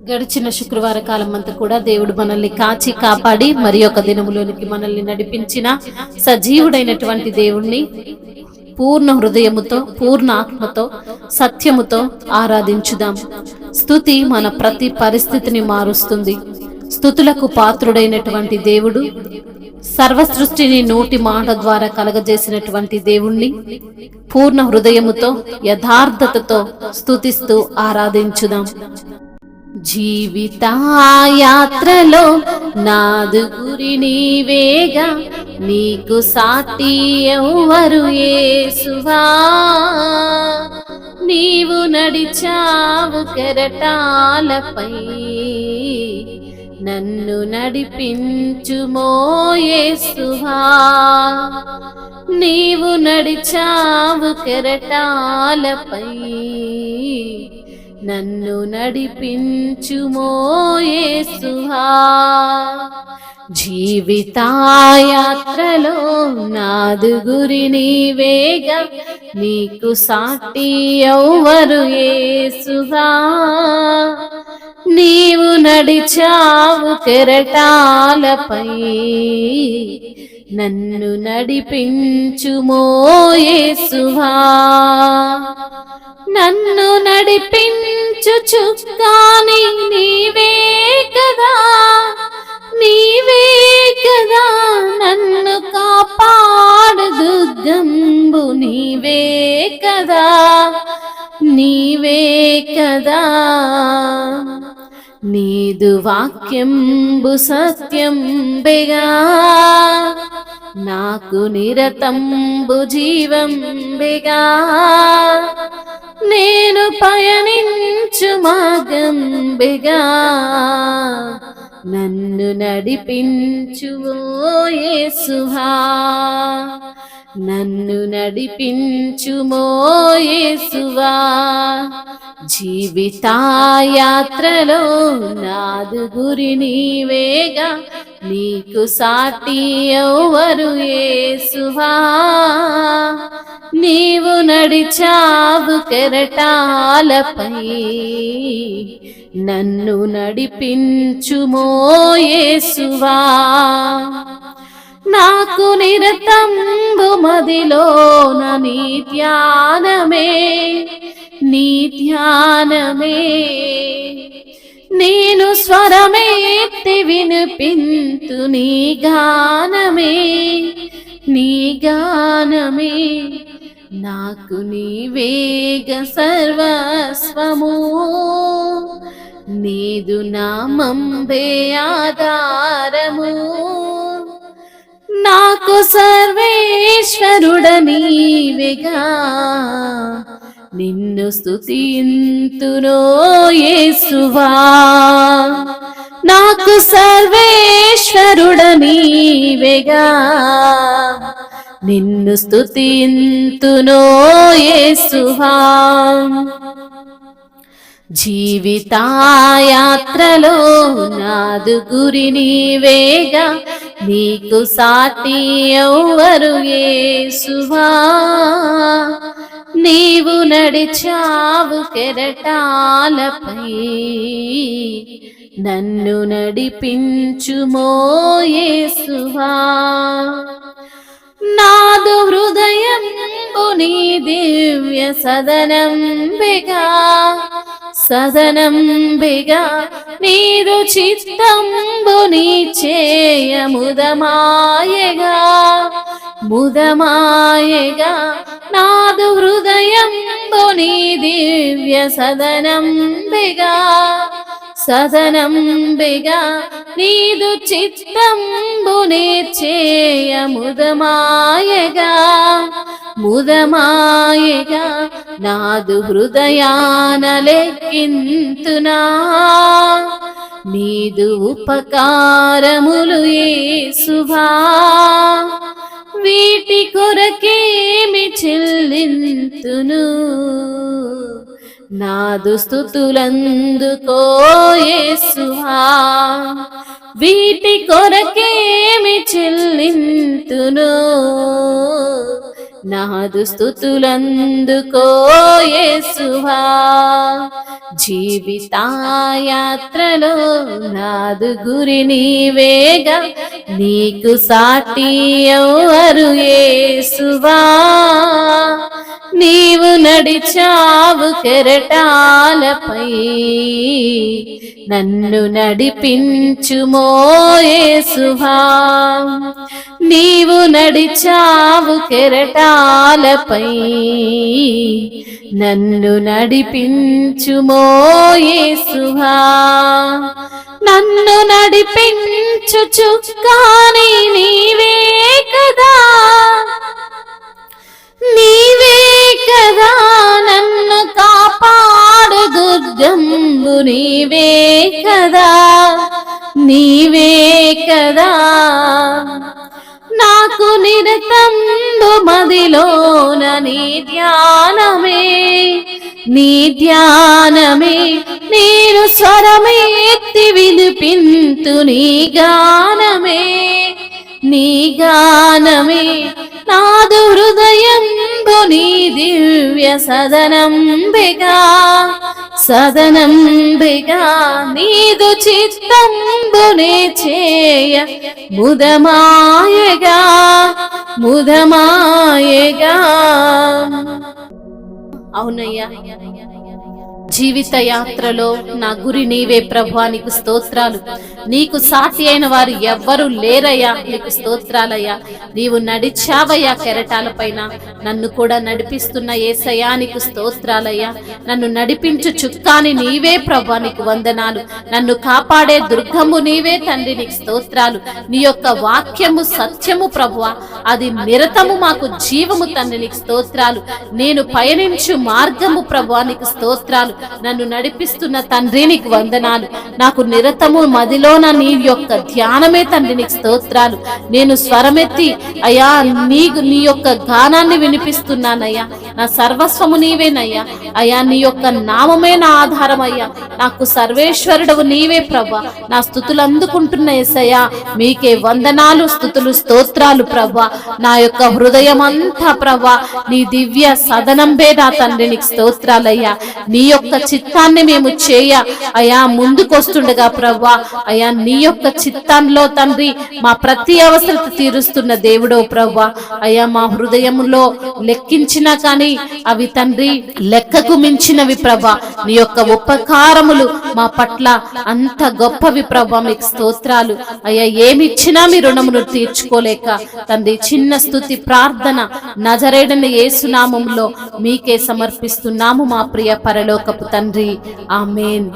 గడిచిన శుక్రవార కాలం అంతా కూడా దేవుడు మనల్ని కాచి కాపాడి మరి ఒక దినములోనికి మనల్ని నడిపించిన సజీవుడైనటువంటి దేవుణ్ణి పూర్ణ హృదయముతో, పూర్ణ ఆత్మతో, సత్యముతో ఆరాధించుదాం. స్తుతి మన ప్రతి పరిస్థితిని మారుస్తుంది. స్తుతులకు పాత్రుడైనటువంటి దేవుడు, సర్వ సృష్టిని నోటి మాట ద్వారా కలగజేసినటువంటి దేవుణ్ణి పూర్ణ హృదయముతో, యథార్థతతో స్తుతిస్తూ ఆరాధించుదాం. జీవితాయాత్రలో నాదు గురి నీవేగా, నీకు సాటి ఎవ్వరు యేసువా. నీవు నడిచావు కెరటాలపై, నన్ను నడిపించుమో యేసువా. నీవు నడిచావు కెరటాలపై, నన్ను నడిపించుమో యేసువా. జీవితాయాత్రలో నాదు గురి నీవేగా, నీకు సాటి ఎవ్వరు యేసువా. నీవు నడిచావు కెరటాలపై, నన్ను నడిపించుమో యేసువా. నన్ను నడిపించు చుక్కాని నీవే కదా, నీవే కదా. నన్ను కాపాడు దుర్గంబు నీవే కదా, నీవే కదా. నీదు వాక్యంబు సత్యంబెగా, నాకు నిరతంబు జీవంబెగా. నేను పయనించు మార్గంబెగా, నన్ను నడిపించువో యేసువా. నన్ను నడిపించుమో యేసువా. జీవితాయాత్రలో నాదు గురి నీవేగా, నీకు సాటి ఎవ్వరు యేసువా. నీవు నడిచావు కెరటాలపై, నన్ను నడిపించుమో యేసువా. నాకు నిరతంబు మదిలోన నీ ధ్యానమే, నీ ధ్యానమే. నేను స్వరమెత్తి వినిపింతు నీ గానమే, నీ గానమే. నాకు నీవేగ సర్వస్వము, నీదు నామంబే ఆధారము. నాకు సర్వేశ్వరుడ నీవేగా, నిన్ను స్తుతింతునో యేసువా. నాకు సర్వేశ్వరుడ నీవేగా, నిన్ను స్తుతింతునో యేసువా. జీవితాయాత్రలో నాదు గురి నీవేగా, నీకు సాటి ఎవ్వరు యేసువా. నీవు నడిచావు కెరటాలపై, నన్ను నడిపించుమో యేసువా. నాదు హృదయంబు నీ దివ్య సదనంబెగా, సదనంబెగా. నీదు చిత్తంబు నీ చేయ ముదమాయగా, ముదమాయగా. నాదు హృదయంబు నీ దివ్య సదనంబెగా, సదనంబెగా. నీదు చిత్తంబు నేర్చేయ ముదమాయగా, ముదమాయగా. నాదు హృదయాన లెక్కింతునా నీదు ఉపకారములు యేసువా. వీటి కొరకేమి చెల్లింతును, నాదు స్తుతులందుకో యేసువా. వీటి కొరకేమి చెల్లింతును, నాదు స్తుతులందుకో యేసువా. జీవితాయాత్రలో నాదు గురి నీవేగా, నీకు సాటి ఎవరు యేసువా. నీవు నడిచావు కెరటాలపై, నన్ను నడిపించుమో యేసువా. నీవు నడిచావు కెరటాలపై, నన్ను నడిపించుమో యేసువా. నన్ను నడిపించు చుక్కాని నీవే కదా, నీవే కదా. నన్ను కాపాడు దుర్గంబు నీవే కదా, నీవే కదా. నాకు నిరతంబు మదిలోన నీ ధ్యానమే, నీ ధ్యానమే. నేను స్వరమెత్తి వినిపింతు నీ గానమే, నీ గానమే. నాదు హృదయంబు నీ దివ్య సదనంబిగా, సదనంబిగా. నీదు చిత్తంబునే చేయ ముదమాయగా, ముదమాయగా. అవునయ్యా, జీవిత యాత్రలో నా గురి నీవే ప్రభువా. నీకు స్తోత్రాలు. నీకు సాటి అయిన వారు ఎవ్వరూ లేరయ్యా, నీకు స్తోత్రాలయ్యా. నీవు నడిచావయ్యా కెరటాల పైన, నన్ను కూడా నడిపిస్తున్న యేసయ్యా నీకు స్తోత్రాలయ్యా. నన్ను నడిపించు చుక్కాని నీవే ప్రభువా, నీకు వందనాలు. నన్ను కాపాడే దుర్గము నీవే తండ్రి, నీకు స్తోత్రాలు. నీ యొక్క వాక్యము సత్యము ప్రభువా, అది నిరతము మాకు జీవము తండ్రి, నీకు స్తోత్రాలు. నేను పయనించు మార్గము ప్రభువా, నీకు స్తోత్రాలు. నన్ను నడిపిస్తున్న తండ్రి నీకు వందనాలు. నాకు నిరతము మదిలోన నీ యొక్క ధ్యానమే తండ్రి, నీకు స్తోత్రాలు. నేను స్వరమెత్తి అయ్యా నీ యొక్క గానాన్ని వినిపిస్తున్నానయ్యా. నా సర్వస్వము నీవేనయ్యా. అయ్యా నీ యొక్క నామమే నా ఆధారం అయ్యా. నాకు సర్వేశ్వరుడవు నీవే ప్రభా. నా స్తుతులు అందుకుంటున్న యేసయ్యా మీకే వందనాలు, స్తుతులు, స్తోత్రాలు ప్రభా. నా యొక్క హృదయం అంతా ప్రభా నీ దివ్య సదనంబే నా తండ్రి, నీకు స్తోత్రాలయ్యా. నీ యొక్క చిత్తాన్ని మేము చేయ అయా ముందుకొస్తుండగా ప్రభా, అయా నీ యొక్క చిత్తంలో తండ్రి మా ప్రతి అవసరత తీరుస్తున్న దేవుడో ప్రభా. అయా మా హృదయంలో లెక్కించినా కానీ అవి తండ్రి లెక్కకు మించినవి ప్రభా. నీ యొక్క ఉపకారములు మా పట్ల అంత గొప్పవి ప్రభా, మీకు స్తోత్రాలు. అయ్యా ఏమిచ్చినా మీ రుణమును తీర్చుకోలేక తండ్రి చిన్న స్తుతి ప్రార్థన నజరేయుడైన యేసు నామములో మీకే సమర్పిస్తున్నాము మా ప్రియ పరలోకపు తండ్రి. ఆమేన్.